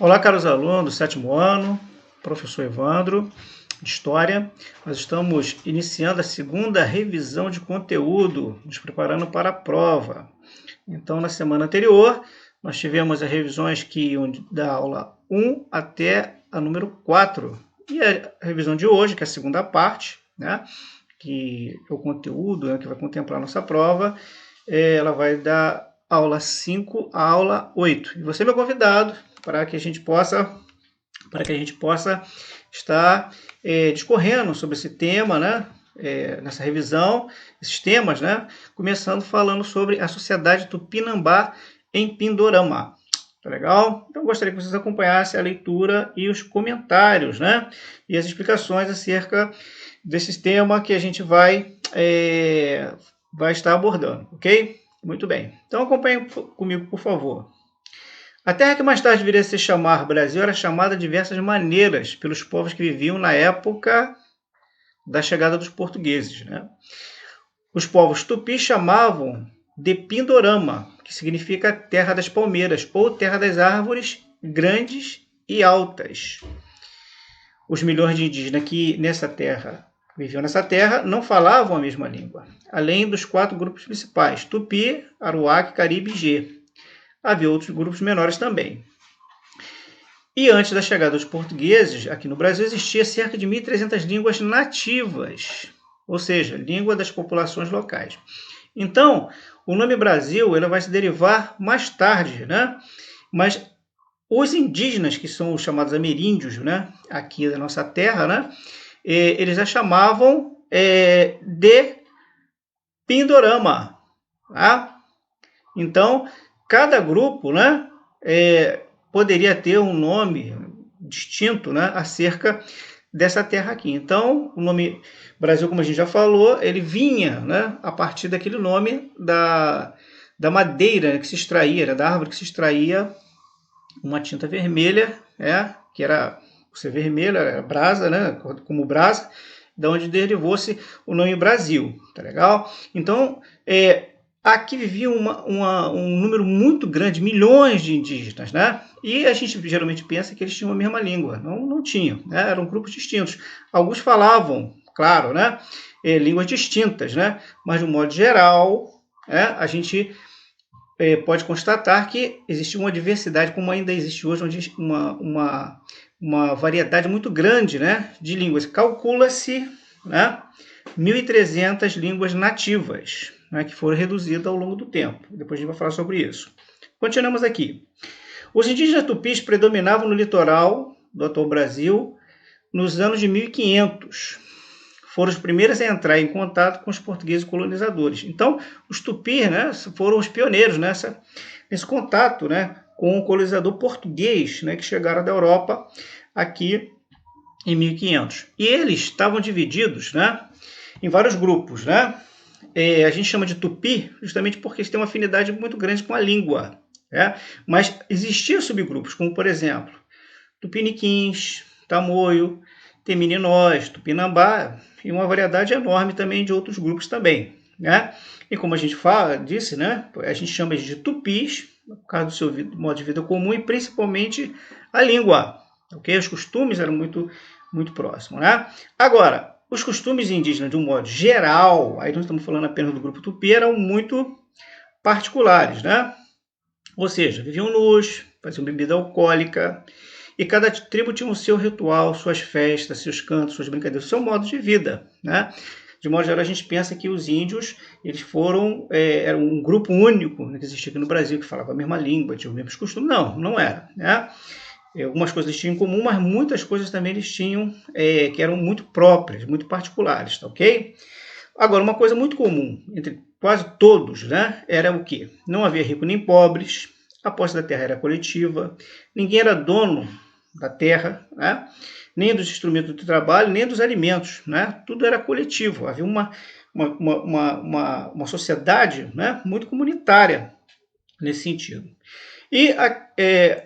Olá, caros alunos do sétimo ano, professor Evandro, de História. Nós estamos iniciando a segunda revisão de conteúdo, nos preparando para a prova. Então, na semana anterior, nós tivemos as revisões que iam da aula 1 até a número 4. E a revisão de hoje, que é a segunda parte, né, que é o conteúdo, né, que vai contemplar a nossa prova, ela vai da aula 5 à aula 8. E você é meu convidado para que a gente possa estar discorrendo sobre esse tema, né? Nessa revisão, esses temas, né? Começando falando sobre a Sociedade Tupinambá em Pindorama. Tá legal? Então, gostaria que vocês acompanhassem a leitura e os comentários, né? E as explicações acerca desse tema que a gente vai estar abordando, ok? Muito bem. Então, acompanhe comigo, por favor. A terra que mais tarde viria a se chamar Brasil era chamada de diversas maneiras pelos povos que viviam na época da chegada dos portugueses, né? Os povos tupis chamavam de Pindorama, que significa terra das palmeiras, ou terra das árvores grandes e altas. Os milhões de indígenas que viviam nessa terra não falavam a mesma língua, além dos 4 grupos principais, Tupi, Aruac, Caribe e Gê. Havia outros grupos menores também. E antes da chegada dos portugueses, aqui no Brasil, existia cerca de 1.300 línguas nativas, ou seja, língua das populações locais. Então, o nome Brasil ele vai se derivar mais tarde, né? Mas os indígenas, que são os chamados ameríndios, né? Aqui da nossa terra, né? Eles a chamavam de Pindorama. Tá? Então, cada grupo, né, poderia ter um nome distinto, né, acerca dessa terra aqui. Então, o nome Brasil, como a gente já falou, ele vinha, né, a partir daquele nome da madeira, né, que se extraía, né, da árvore que se extraía uma tinta vermelha, que era ser vermelha, era brasa, né, como brasa, da onde derivou-se o nome Brasil, tá legal? Então, aqui vivia um número muito grande, milhões de indígenas, né? E a gente geralmente pensa que eles tinham a mesma língua. Não tinham, né? Eram grupos distintos. Alguns falavam, claro, né? Línguas distintas, né? Mas, de um modo geral, a gente pode constatar que existia uma diversidade, como ainda existe hoje, uma variedade muito grande, né, de línguas. Calcula-se, né, 1.300 línguas nativas, né, que foram reduzidas ao longo do tempo. Depois a gente vai falar sobre isso. Continuamos aqui. Os indígenas tupis predominavam no litoral do atual Brasil nos anos de 1500. Foram os primeiros a entrar em contato com os portugueses colonizadores. Então, os tupis, né, foram os pioneiros nesse contato, né, com o colonizador português, né, que chegaram da Europa aqui em 1500. E eles estavam divididos, né, em vários grupos, né? A gente chama de tupi justamente porque eles têm uma afinidade muito grande com a língua, né? Mas existiam subgrupos, como por exemplo, tupiniquins, tamoio, temininós, tupinambá e uma variedade enorme também de outros grupos também, né? E como a gente disse, né? A gente chama de tupis por causa do seu modo de vida comum e principalmente a língua, ok? Os costumes eram muito próximos, né? Agora, os costumes indígenas, de um modo geral, aí não estamos falando apenas do grupo tupi, eram muito particulares, né? Ou seja, viviam nus, faziam bebida alcoólica, e cada tribo tinha o seu ritual, suas festas, seus cantos, suas brincadeiras, seu modo de vida, né? De modo geral, a gente pensa que os índios eles eram um grupo único, né, que existia aqui no Brasil, que falava a mesma língua, tinha os mesmos costumes. Não era, né? Algumas coisas eles tinham em comum, mas muitas coisas também eles tinham que eram muito próprias, muito particulares, tá ok? Agora, uma coisa muito comum entre quase todos, né, era o quê? Não havia rico nem pobres, a posse da terra era coletiva, ninguém era dono da terra, né, nem dos instrumentos de trabalho, nem dos alimentos, né, tudo era coletivo, havia uma sociedade, né, muito comunitária nesse sentido. E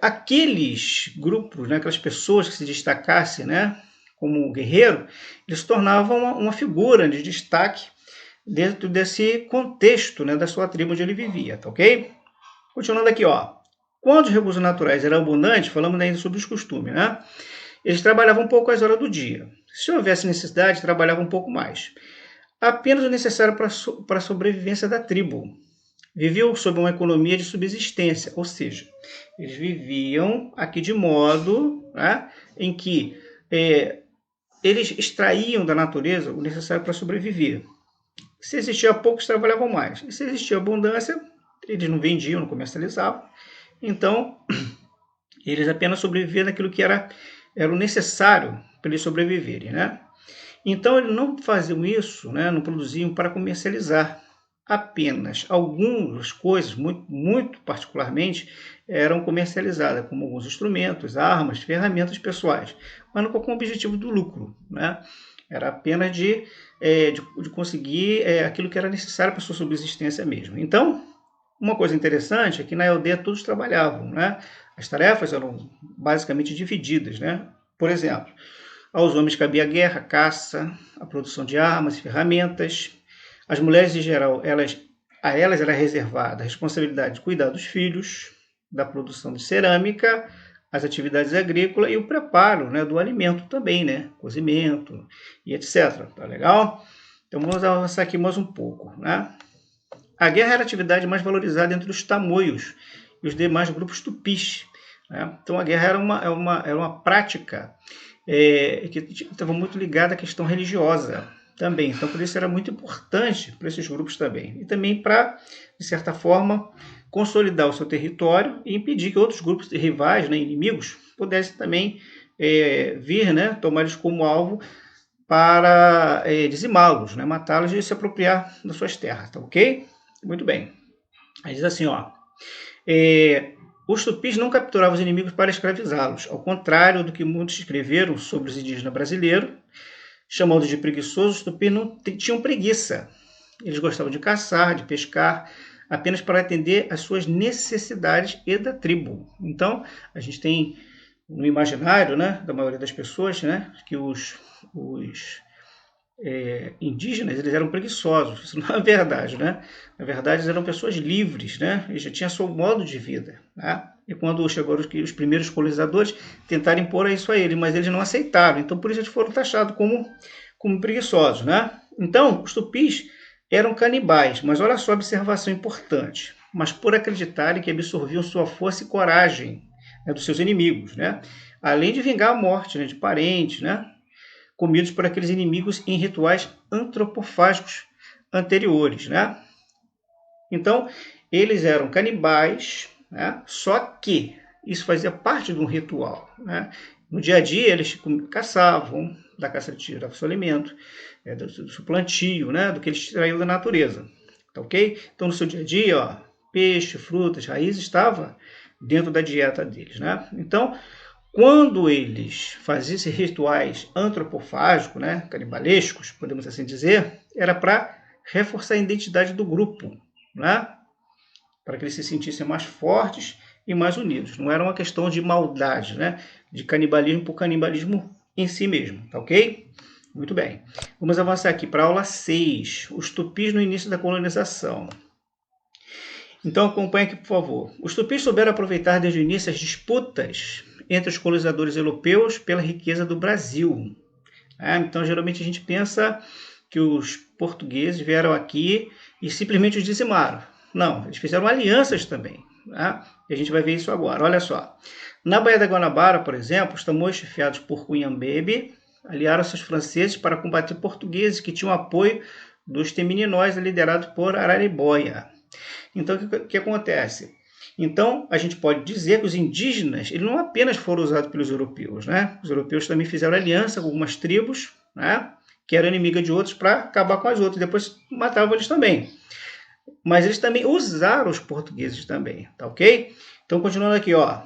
aqueles grupos, né, aquelas pessoas que se destacassem, né, como guerreiro, eles se tornavam uma figura de destaque dentro desse contexto, né, da sua tribo onde ele vivia, tá ok? Continuando aqui, ó. Quando os recursos naturais eram abundantes, falamos ainda sobre os costumes, né? Eles trabalhavam poucas horas do dia. Se houvesse necessidade, trabalhavam um pouco mais. Apenas o necessário para a sobrevivência da tribo. Viviam sob uma economia de subsistência, ou seja, eles viviam aqui de modo, né, em que eles extraíam da natureza o necessário para sobreviver. Se existia pouco, eles trabalhavam mais. E se existia abundância, eles não vendiam, não comercializavam. Então, eles apenas sobreviviam daquilo que era o necessário para eles sobreviverem, né? Então, eles não faziam isso, né, não produziam para comercializar. Apenas algumas coisas, muito particularmente, eram comercializadas, como alguns instrumentos, armas, ferramentas pessoais, mas não com o objetivo do lucro, né? Era apenas de conseguir aquilo que era necessário para a sua subsistência mesmo. Então, uma coisa interessante é que na aldeia todos trabalhavam, né? As tarefas eram basicamente divididas, né? Por exemplo, aos homens cabia a guerra, a caça, a produção de armas e ferramentas. As mulheres, em geral, a elas era reservada a responsabilidade de cuidar dos filhos, da produção de cerâmica, as atividades agrícolas e o preparo, né, do alimento também, né? Cozimento e etc. Tá legal? Então vamos avançar aqui mais um pouco, né? A guerra era a atividade mais valorizada entre os tamoios e os demais grupos tupis, né? Então a guerra era uma prática que estava muito ligada à questão religiosa também. Então por isso era muito importante para esses grupos também. E também para, de certa forma, consolidar o seu território e impedir que outros grupos rivais, né, inimigos, pudessem também vir, né, tomar eles como alvo para dizimá-los, né, matá-los e se apropriar das suas terras, tá ok? Muito bem. Aí diz assim, ó, os tupis não capturavam os inimigos para escravizá-los, ao contrário do que muitos escreveram sobre os indígenas brasileiros, chamando de preguiçosos, os tupis não tinham preguiça. Eles gostavam de caçar, de pescar, apenas para atender às suas necessidades e da tribo. Então, a gente tem no imaginário, né, da maioria das pessoas, né, que os indígenas eles eram preguiçosos. Isso não é verdade, né? Na verdade, eles eram pessoas livres, né? Eles já tinham seu modo de vida, né? E quando chegaram os primeiros colonizadores, tentaram impor isso a eles, mas eles não aceitaram. Então, por isso eles foram taxados como preguiçosos, né? Então, os tupis eram canibais, mas olha só a observação importante. Mas por acreditarem que absorviam sua força e coragem, né, dos seus inimigos, né? Além de vingar a morte, né, de parentes, né? Comidos por aqueles inimigos em rituais antropofágicos anteriores, né? Então, eles eram canibais, né? Só que isso fazia parte de um ritual, né? No dia a dia, eles caçavam, da caça de tiravam seu alimento, do seu plantio, né? Do que eles extraíam da natureza, tá ok? Então, no seu dia a dia, ó, peixe, frutas, raízes, estava dentro da dieta deles, né? Então, quando eles faziam esses rituais antropofágicos, né, canibalescos, podemos assim dizer, era para reforçar a identidade do grupo, né, para que eles se sentissem mais fortes e mais unidos. Não era uma questão de maldade, né, de canibalismo por canibalismo em si mesmo, tá ok? Muito bem. Vamos avançar aqui para a aula 6, os tupis no início da colonização. Então acompanhe aqui, por favor. Os tupis souberam aproveitar desde o início as disputas entre os colonizadores europeus pela riqueza do Brasil. Então, geralmente a gente pensa que os portugueses vieram aqui e simplesmente os dizimaram. Não, eles fizeram alianças também. E a gente vai ver isso agora. Olha só. Na Baía da Guanabara, por exemplo, os tamoios chefiados por Cunhambebe aliaram-se aos franceses para combater portugueses que tinham apoio dos temininóis liderados por Araribóia. Então, o que acontece? Então, a gente pode dizer que os indígenas eles não apenas foram usados pelos europeus, né? Os europeus também fizeram aliança com algumas tribos, né, que eram inimigas de outros para acabar com as outras, depois matavam eles também. Mas eles também usaram os portugueses também, tá ok? Então, continuando aqui, ó.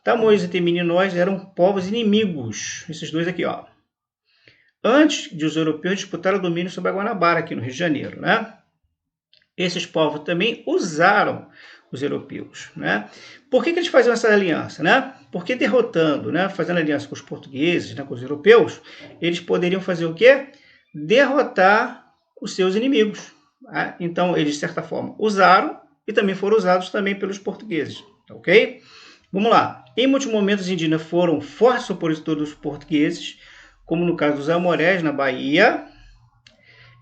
Tamoios e temininóis eram povos inimigos, esses dois aqui, ó. Antes de os europeus disputarem o domínio sobre a Guanabara, aqui no Rio de Janeiro, né? Esses povos também usaram os europeus, né? Por que eles faziam essa aliança, né? Porque derrotando, né, fazendo aliança com os portugueses, né, com os europeus, eles poderiam fazer o quê? Derrotar os seus inimigos. Tá? Então, eles, de certa forma, usaram e também foram usados também pelos portugueses, ok? Vamos lá. Em muitos momentos, os indígenas foram fortes opositores dos portugueses, como no caso dos Amorés, na Bahia.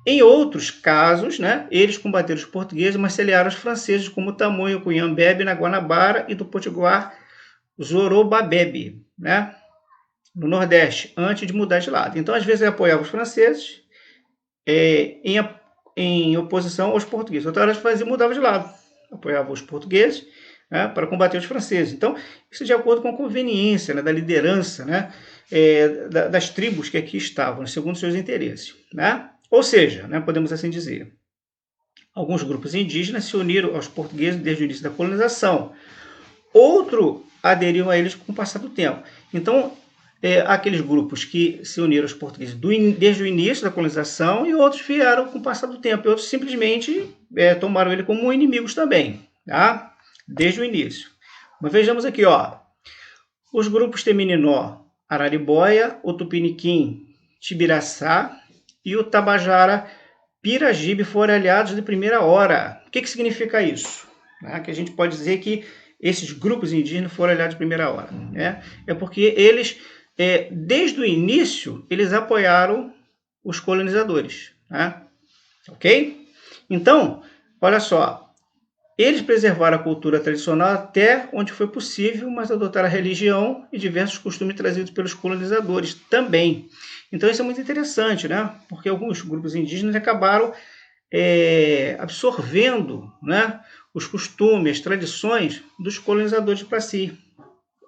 Em outros casos, né, eles combateram os portugueses, mas se aliaram aos franceses, como Tamoio, Cunhambebe, na Guanabara, e do Potiguar, Zorobabebe, né, no Nordeste, antes de mudar de lado. Então, às vezes, ele apoiava os franceses em oposição aos portugueses. Outra hora, mudava de lado, apoiava os portugueses, né, para combater os franceses. Então, isso de acordo com a conveniência, né, da liderança, né, das tribos que aqui estavam, segundo seus interesses, né? Ou seja, né, podemos assim dizer, alguns grupos indígenas se uniram aos portugueses desde o início da colonização. Outro aderiu a eles com o passar do tempo. Então, aqueles grupos que se uniram aos portugueses desde o início da colonização e outros vieram com o passar do tempo. E outros simplesmente tomaram ele como inimigos também, tá? Desde o início. Mas vejamos aqui, ó, os grupos Temininó, Araribóia, o Tupiniquim, Tibiraçá e o Tabajara Piragibe foram aliados de primeira hora. O que significa isso? Que a gente pode dizer que esses grupos indígenas foram aliados de primeira hora. Né? É porque eles, desde o início, eles apoiaram os colonizadores. Né? Ok? Então, olha só. Eles preservaram a cultura tradicional até onde foi possível, mas adotaram a religião e diversos costumes trazidos pelos colonizadores também. Então isso é muito interessante, né? Porque alguns grupos indígenas acabaram absorvendo, né, os costumes, as tradições dos colonizadores para si.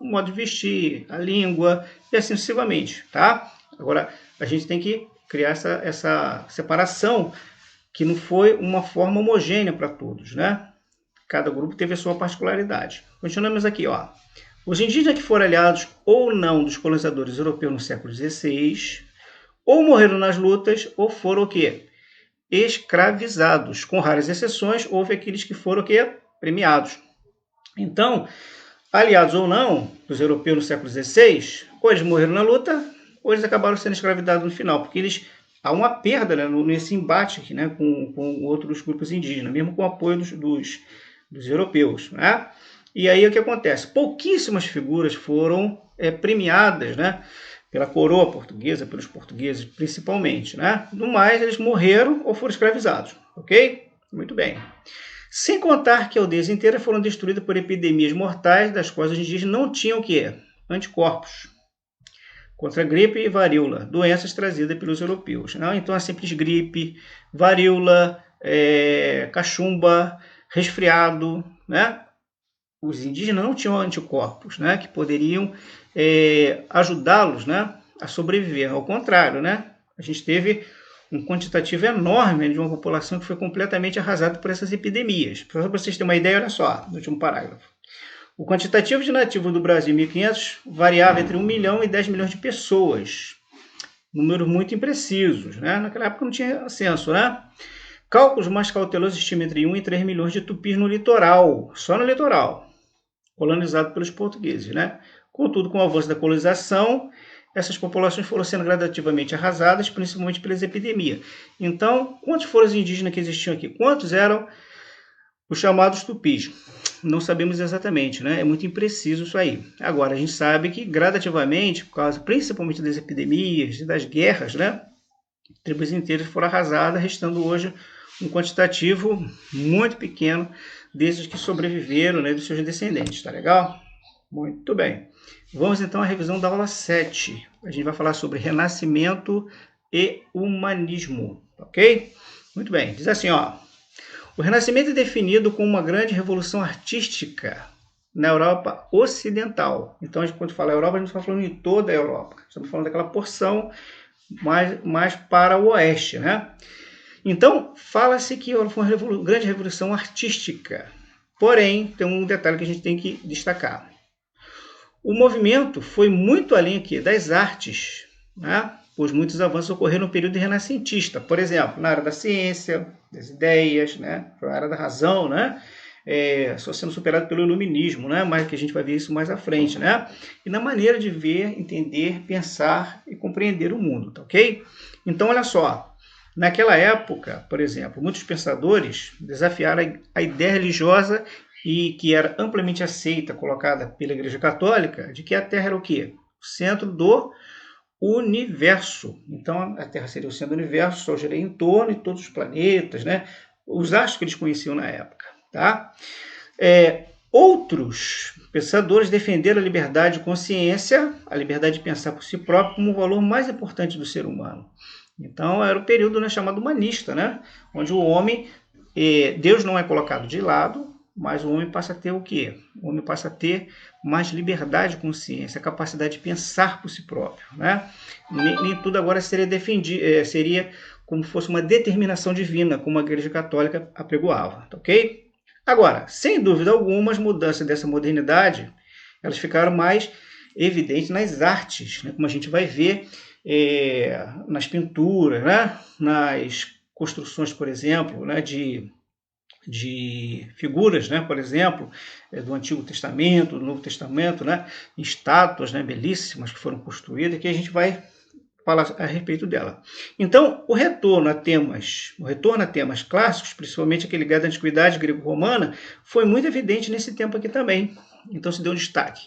O modo de vestir, a língua e assim sucessivamente. Tá? Agora, a gente tem que criar essa separação que não foi uma forma homogênea para todos, né? Cada grupo teve a sua particularidade. Continuamos aqui, ó. Os indígenas que foram aliados ou não dos colonizadores europeus no século XVI, ou morreram nas lutas, ou foram o quê? Escravizados. Com raras exceções, houve aqueles que foram o quê? Premiados. Então, aliados ou não dos europeus no século XVI, ou eles morreram na luta, ou eles acabaram sendo escravizados no final, porque há uma perda, né, nesse embate aqui, né, com outros grupos indígenas, mesmo com o apoio dos europeus. Né? E aí o que acontece? Pouquíssimas figuras foram premiadas, né, pela coroa portuguesa, pelos portugueses principalmente. Né? No mais, eles morreram ou foram escravizados. Ok? Muito bem. Sem contar que aldeias inteiras foram destruídas por epidemias mortais, das quais os indígenas não tinham o quê? Anticorpos contra gripe e varíola, doenças trazidas pelos europeus. Não? Então, a simples gripe, varíola, cachumba, resfriado, né? Os indígenas não tinham anticorpos, né? Que poderiam ajudá-los, né? A sobreviver. Ao contrário, né? A gente teve um quantitativo enorme de uma população que foi completamente arrasada por essas epidemias. Para vocês terem uma ideia, olha só, no último parágrafo. O quantitativo de nativos do Brasil em 1500 variava entre 1 milhão e 10 milhões de pessoas. Números muito imprecisos, né? Naquela época não tinha censo, né? Cálculos mais cautelosos estimam entre 1 e 3 milhões de tupis no litoral, só no litoral, colonizado pelos portugueses, né? Contudo, com o avanço da colonização, essas populações foram sendo gradativamente arrasadas, principalmente pelas epidemias. Então, quantos foram os indígenas que existiam aqui? Quantos eram os chamados tupis? Não sabemos exatamente, né? É muito impreciso isso aí. Agora, a gente sabe que gradativamente, por causa principalmente das epidemias e das guerras, né? Tribos inteiras foram arrasadas, restando hoje um quantitativo muito pequeno desses que sobreviveram, né, dos seus descendentes, tá legal? Muito bem. Vamos então à revisão da aula 7. A gente vai falar sobre renascimento e humanismo, ok? Muito bem. Diz assim, ó. O Renascimento é definido como uma grande revolução artística na Europa Ocidental. Então, a gente, quando fala Europa, a gente está falando em toda a Europa. Estamos falando daquela porção mais para o oeste, né? Então, fala-se que foi uma grande revolução artística. Porém, tem um detalhe que a gente tem que destacar. O movimento foi muito além aqui das artes, né? Pois muitos avanços ocorreram no período renascentista. Por exemplo, na área da ciência, das ideias, né? Na área da razão, né? Só sendo superado pelo iluminismo, né? Mas que a gente vai ver isso mais à frente, né? E na maneira de ver, entender, pensar e compreender o mundo, tá ok? Então, olha só. Naquela época, por exemplo, muitos pensadores desafiaram a ideia religiosa e que era amplamente aceita, colocada pela Igreja Católica, de que a Terra era o quê? O centro do universo. Então, a Terra seria o centro do universo, o Sol giraria em torno de todos os planetas, né? Os astros que eles conheciam na época, tá? Outros pensadores defenderam a liberdade de consciência, a liberdade de pensar por si próprio, como o valor mais importante do ser humano. Então, era o período, né, chamado humanista, né? Onde o homem, Deus não é colocado de lado, mas o homem passa a ter o quê? O homem passa a ter mais liberdade de consciência, a capacidade de pensar por si próprio, né? Nem tudo agora seria defendido, seria como se fosse uma determinação divina, como a Igreja Católica apregoava, tá ok? Agora, sem dúvida alguma, as mudanças dessa modernidade, elas ficaram mais evidentes nas artes, né? Como a gente vai ver nas pinturas, né? Nas construções, por exemplo, né? de figuras, né? Por exemplo, do Antigo Testamento, do Novo Testamento, né? Estátuas, né? Belíssimas que foram construídas, que a gente vai falar a respeito dela. Então, o retorno a temas clássicos, principalmente aquele ligado à antiguidade grego-romana, foi muito evidente nesse tempo aqui também. Então, se deu destaque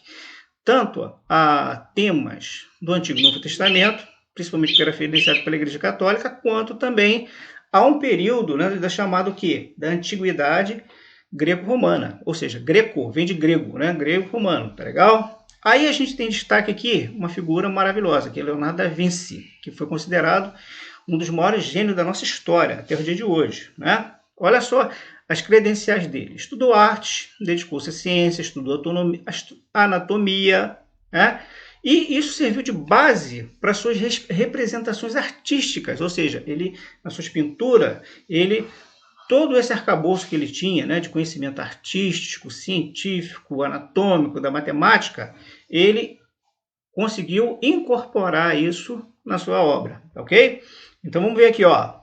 tanto a temas do Antigo e Novo Testamento, principalmente que era financiado pela Igreja Católica, quanto também a um período, né, da chamada o quê? Da antiguidade greco-romana, ou seja, greco, vem de grego, né, grego-romano, tá legal? Aí a gente tem destaque aqui uma figura maravilhosa, que é Leonardo da Vinci, que foi considerado um dos maiores gênios da nossa história, até o dia de hoje, né? Olha só as credenciais dele. Estudou arte, dedicou-se à ciência, estudou anatomia, né? E isso serviu de base para suas representações artísticas, ou seja, ele, na sua pintura, todo esse arcabouço que ele tinha, né, de conhecimento artístico, científico, anatômico, da matemática, ele conseguiu incorporar isso na sua obra, ok? Então vamos ver aqui, ó.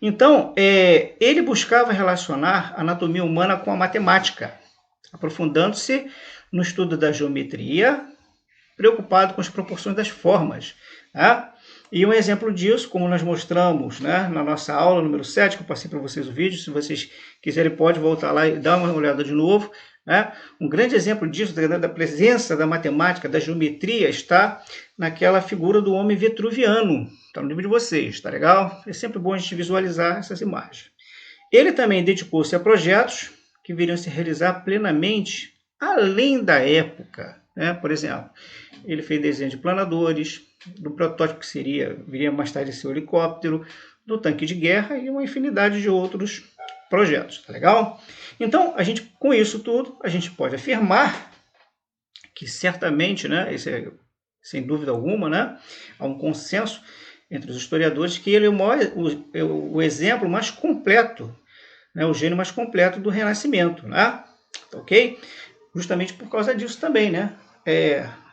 Então, ele buscava relacionar a anatomia humana com a matemática, aprofundando-se no estudo da geometria, preocupado com as proporções das formas, tá? E um exemplo disso, como nós mostramos, né, na nossa aula número 7, que eu passei para vocês o vídeo, se vocês quiserem pode voltar lá e dar uma olhada de novo, né? Um grande exemplo disso, da presença da matemática, da geometria, está naquela figura do homem vitruviano. Está no livro de vocês, tá legal? É sempre bom a gente visualizar essas imagens. Ele também dedicou-se a projetos que viriam se realizar plenamente além da época, né? Por exemplo, ele fez desenho de planadores, do protótipo que viria mais tarde a ser o helicóptero, do tanque de guerra e uma infinidade de outros projetos, tá legal? Então, com isso tudo, a gente pode afirmar que certamente, né, sem dúvida alguma, né, há um consenso entre os historiadores que ele é o exemplo mais completo, né, o gênio mais completo do Renascimento, né? Ok? Justamente por causa disso também, né?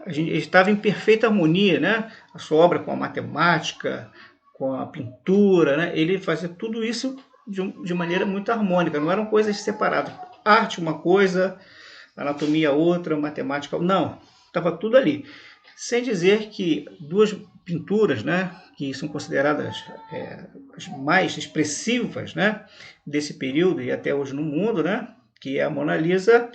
Ele estava em perfeita harmonia, né? A sua obra com a matemática, com a pintura, né? Ele fazia tudo isso de maneira muito harmônica, não eram coisas separadas. Arte uma coisa, anatomia outra, matemática não, estava tudo ali. Sem dizer que duas pinturas, né, que são consideradas as mais expressivas, né, desse período e até hoje no mundo, né, que é a Mona Lisa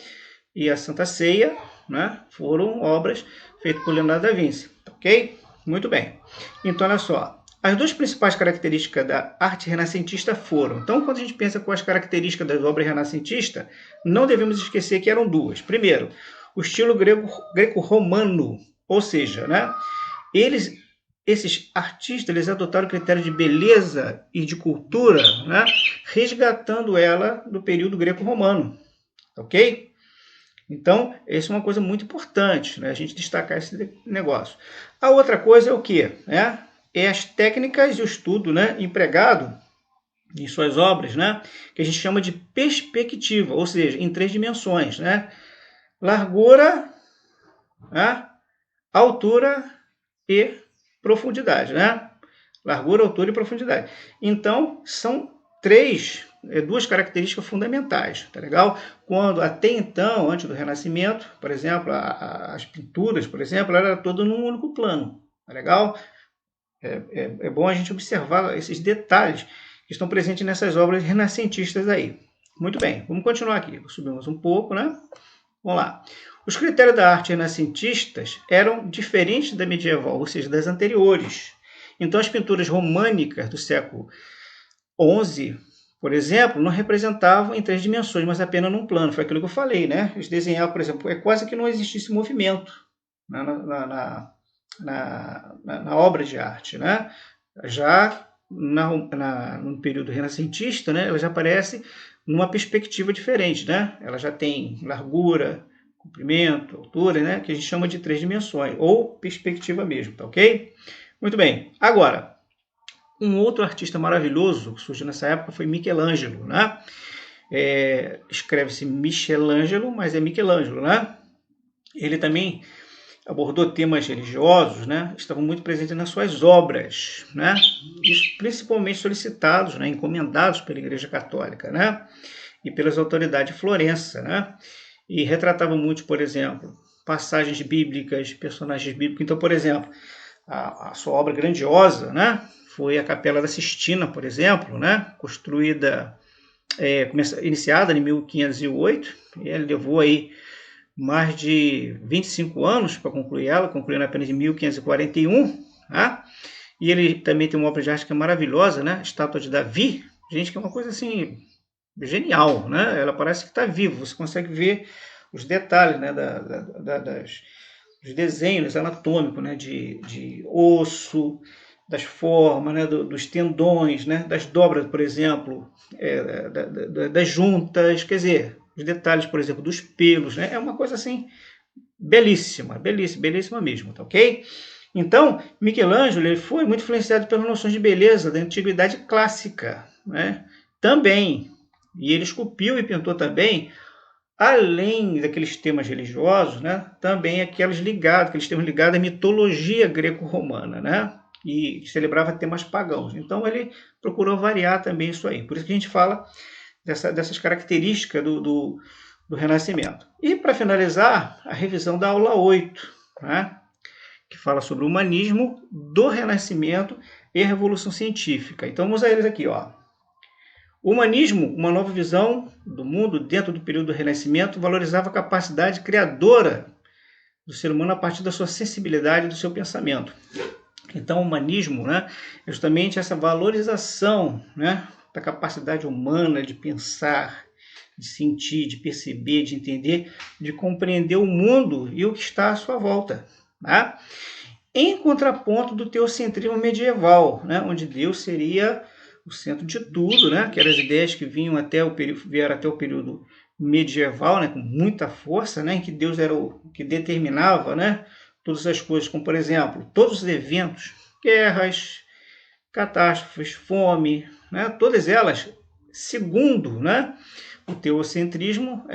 e a Santa Ceia, né, foram obras feitas por Leonardo da Vinci, ok? Muito bem. Então, olha só. As duas principais características da arte renascentista foram... Então, quando a gente pensa com as características das obras renascentistas, não devemos esquecer que eram duas. Primeiro, o estilo greco-romano, ou seja, né, esses artistas eles adotaram critérios de beleza e de cultura, né, resgatando ela do período greco-romano, ok? Então, essa é uma coisa muito importante, né, a gente destacar esse negócio. A outra coisa é o quê? É as técnicas e o estudo, né, empregado em suas obras, né, que a gente chama de perspectiva, ou seja, em 3 dimensões, né, largura, né, altura e profundidade, né? Largura, altura e profundidade. Então, são duas características fundamentais, tá legal? Quando até então, antes do Renascimento, por exemplo, as pinturas, por exemplo, era toda num único plano, tá legal? É bom a gente observar esses detalhes que estão presentes nessas obras renascentistas aí. Muito bem, vamos continuar aqui. Subimos um pouco, né? Vamos lá. Os critérios da arte renascentistas eram diferentes da medieval, ou seja, das anteriores. Então, as pinturas românicas do século XI, por exemplo, não representavam em 3 dimensões, mas apenas num plano. Foi aquilo que eu falei, né? Eles desenhavam, por exemplo, é quase que não existisse movimento na obra de arte, né? Já no período renascentista, né, ela já aparece numa perspectiva diferente, né? Ela já tem largura, comprimento, altura, né? Que a gente chama de 3 dimensões, ou perspectiva mesmo, tá ok? Muito bem. Agora, um outro artista maravilhoso que surgiu nessa época foi Michelangelo, né? Escreve-se Michelangelo, mas é Michelangelo, né? Ele também abordou temas religiosos, né? Estavam muito presentes nas suas obras, né? Isso principalmente solicitados, né? Encomendados pela Igreja Católica, né? E pelas autoridades de Florença, né? E retratava muito, por exemplo, passagens bíblicas, personagens bíblicos. Então, por exemplo, a sua obra grandiosa, né? Foi a Capela da Sistina, por exemplo, né? Construída, iniciada em 1508, e ele levou aí mais de 25 anos para concluir ela, concluindo apenas em 1541, né? E ele também tem uma obra de arte que é maravilhosa, né? Estátua de Davi, gente, que é uma coisa assim genial, né? Ela parece que está viva, você consegue ver os detalhes, né? Dos desenhos anatômicos, né? De osso, das formas, né? Dos tendões, né? Das dobras, por exemplo, das juntas, quer dizer, os detalhes, por exemplo, dos pelos, né? É uma coisa assim belíssima, belíssima, belíssima mesmo, tá ok? Então, Michelangelo ele foi muito influenciado pelas noções de beleza da antiguidade clássica, né? Também, e ele esculpiu e pintou também, além daqueles temas religiosos, né? Também aqueles temas ligados à mitologia greco-romana, né? E celebrava temas pagãos. Então, ele procurou variar também isso aí. Por isso que a gente fala dessas características do Renascimento. E, para finalizar, a revisão da aula 8, né? Que fala sobre o humanismo do Renascimento e a Revolução Científica. Então, vamos a eles aqui, ó. O humanismo, uma nova visão do mundo dentro do período do Renascimento, valorizava a capacidade criadora do ser humano a partir da sua sensibilidade e do seu pensamento. Então, o humanismo, né, é justamente essa valorização, né, da capacidade humana de pensar, de sentir, de perceber, de entender, de compreender o mundo e o que está à sua volta, tá? Em contraponto do teocentrismo medieval, né, onde Deus seria o centro de tudo, né, que eram as ideias que vieram até o período medieval, né, com muita força, né, em que Deus era o que determinava, né, todas as coisas, como por exemplo, todos os eventos, guerras, catástrofes, fome, né, todas elas, segundo, né, o teocentrismo,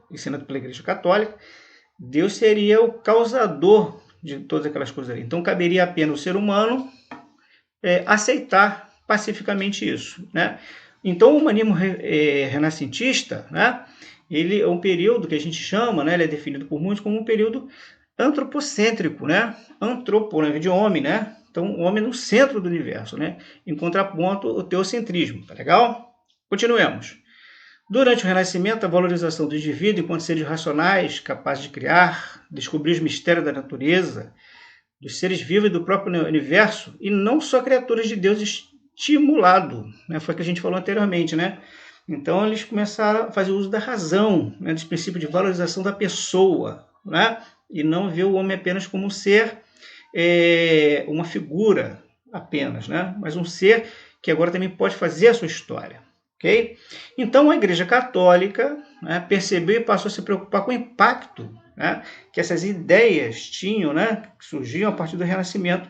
ensinado pela Igreja Católica, Deus seria o causador de todas aquelas coisas ali. Então, caberia apenas o ser humano aceitar pacificamente isso, né? Então, o humanismo renascentista, né, ele é um período que a gente chama, né, ele é definido por muitos como um período antropocêntrico, né? Antropo, né, de homem, né? Então, o homem no centro do universo, né? Em contraponto, o teocentrismo, tá legal? Continuemos. Durante o Renascimento, a valorização do indivíduo enquanto seres racionais, capazes de criar, descobrir os mistérios da natureza, dos seres vivos e do próprio universo, e não só criaturas de Deus estimulado, né? Foi o que a gente falou anteriormente, né? Então, eles começaram a fazer uso da razão, né? Dos princípios de valorização da pessoa, né? E não ver o homem apenas como um ser, uma figura apenas, né? Mas um ser que agora também pode fazer a sua história. Okay? Então, a Igreja Católica, né, percebeu e passou a se preocupar com o impacto, né, que essas ideias tinham, né, que surgiam a partir do Renascimento,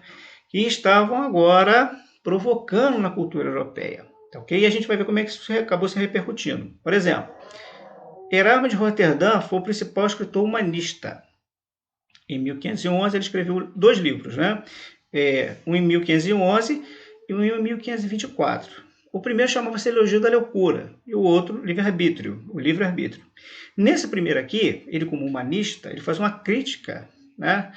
e estavam agora provocando na cultura europeia. Okay? E a gente vai ver como é que isso acabou se repercutindo. Por exemplo, Erasmo de Roterdã foi o principal escritor humanista. Em 1511, ele escreveu 2 livros, né? Um em 1511 e um em 1524. O primeiro chamava-se Elogio da Loucura e o outro Livre-Arbítrio, o Livre-Arbítrio. Nesse primeiro aqui, ele como humanista, ele faz uma crítica, né?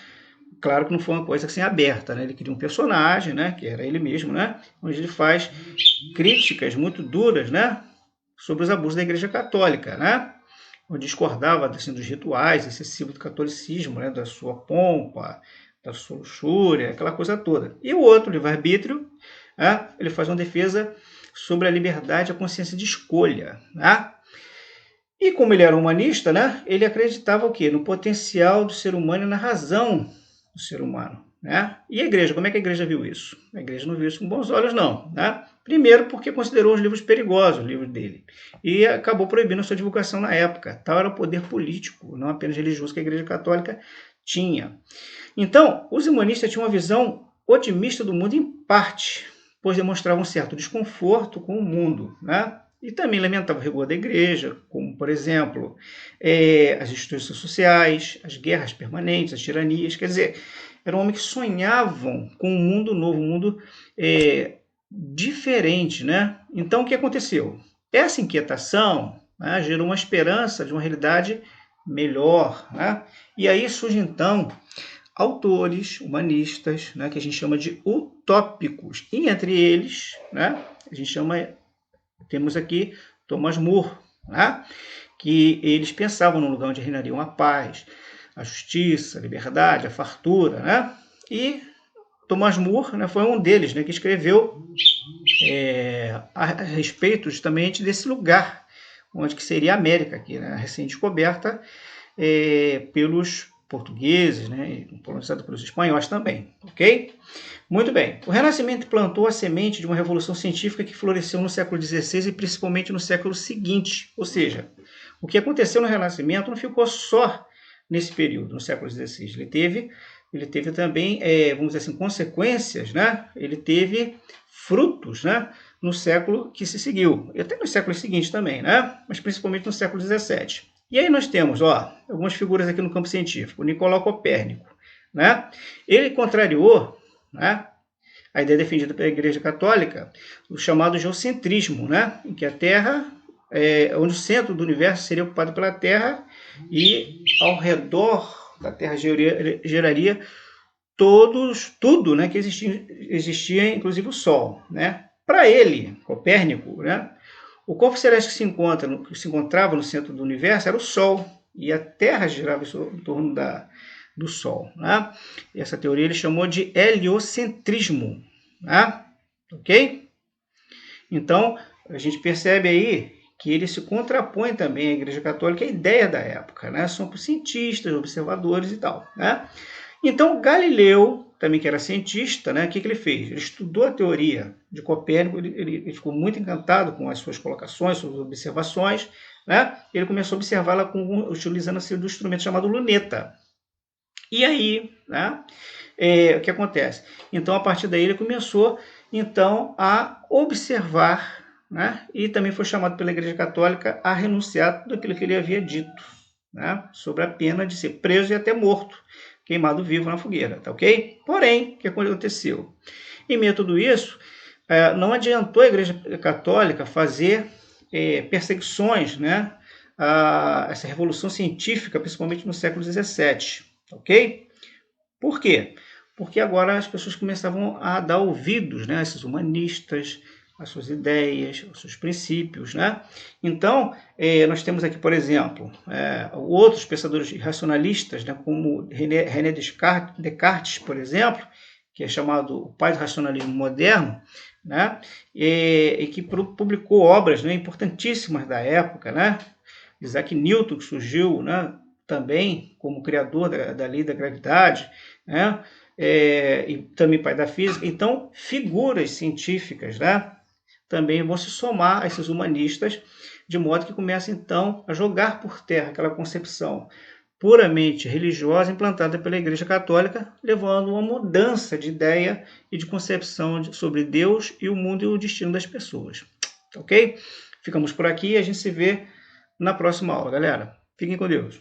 Claro que não foi uma coisa assim aberta, né? Ele cria um personagem, né? Que era ele mesmo, né? Onde ele faz críticas muito duras, né? sobre os abusos da Igreja Católica, né? Onde discordava assim, dos rituais excessivos do catolicismo, né? Da sua pompa, da sua luxúria, aquela coisa toda. E o outro, livre-arbítrio, né? Ele faz uma defesa sobre a liberdade e a consciência de escolha, né? E como ele era humanista, né? Ele acreditava o quê? No potencial do ser humano e na razão do ser humano. Né? E a igreja, como é que a igreja viu isso? A igreja não viu isso com bons olhos, não. Né? Primeiro, porque considerou os livros perigosos, os livros dele, e acabou proibindo a sua divulgação na época. Tal era o poder político, não apenas religioso, que a igreja católica tinha. Então, os humanistas tinham uma visão otimista do mundo em parte, pois demonstravam um certo desconforto com o mundo, né? E também lamentavam o rigor da igreja, como, por exemplo, as instituições sociais, as guerras permanentes, as tiranias. Quer dizer, eram homens que sonhavam com um mundo novo, um mundo diferente, né? Então, o que aconteceu? Essa inquietação, né, gerou uma esperança de uma realidade melhor, né? E aí surge, então, autores humanistas, né, que a gente chama de utópicos. E entre eles, né, temos aqui Thomas More, né, que eles pensavam num lugar onde reinariam a paz, a justiça, a liberdade, a fartura, né? E Thomas More, né, foi um deles, né, que escreveu a respeito justamente desse lugar, onde que seria a América, aqui, né, recém-descoberta pelos portugueses, né, e colonizada pelos espanhóis também, ok? Muito bem. O Renascimento plantou a semente de uma revolução científica que floresceu no século XVI e principalmente no século seguinte. Ou seja, o que aconteceu no Renascimento não ficou só nesse período, no século XVI. Ele teve também, vamos dizer assim, consequências, né? Ele teve frutos, né? No século que se seguiu. E até no século seguinte também, né? Mas principalmente no século XVII. E aí nós temos, algumas figuras aqui no campo científico. O Nicolau Copérnico, né? Ele contrariou, né, a ideia defendida pela Igreja Católica, o chamado geocentrismo, né, em que a Terra, onde o centro do universo seria ocupado pela Terra e ao redor da Terra geraria tudo, né, que existia, inclusive o Sol, né? Para ele, Copérnico, né, o corpo celeste que se encontrava no centro do universo era o Sol, e a Terra girava em torno do Sol. Né? Essa teoria ele chamou de heliocentrismo. Né? Ok? Então, a gente percebe aí que ele se contrapõe também à Igreja Católica, a ideia da época. Né? São cientistas, observadores e tal. Né? Então, Galileu, também que era cientista, né, o que ele fez? Ele estudou a teoria de Copérnico, ele ficou muito encantado com as suas colocações, suas observações, né? Ele começou a observá-la utilizando do instrumento chamado luneta. E aí, né, o que acontece? Então, a partir daí, ele começou então, a observar, né, e também foi chamado pela Igreja Católica a renunciar tudo aquilo que ele havia dito, né, sobre a pena de ser preso e até morto, queimado vivo na fogueira, tá ok? Porém, o que aconteceu? Em meio a tudo isso, não adiantou a Igreja Católica fazer perseguições, né, a essa revolução científica, principalmente no século XVII, ok? Por quê? Porque agora as pessoas começavam a dar ouvidos, né, a esses humanistas, as suas ideias, os seus princípios, né? Então, nós temos aqui, por exemplo, outros pensadores racionalistas, né, como René Descartes, por exemplo, que é chamado o pai do racionalismo moderno, né, e que publicou obras, né, importantíssimas da época, né? Isaac Newton, que surgiu, né, também como criador da lei da gravidade, né? E também pai da física. Então, figuras científicas, né, também vão se somar a esses humanistas, de modo que começa então a jogar por terra aquela concepção puramente religiosa implantada pela Igreja Católica, levando a uma mudança de ideia e de concepção sobre Deus e o mundo e o destino das pessoas. Ok? Ficamos por aqui e a gente se vê na próxima aula, galera. Fiquem com Deus.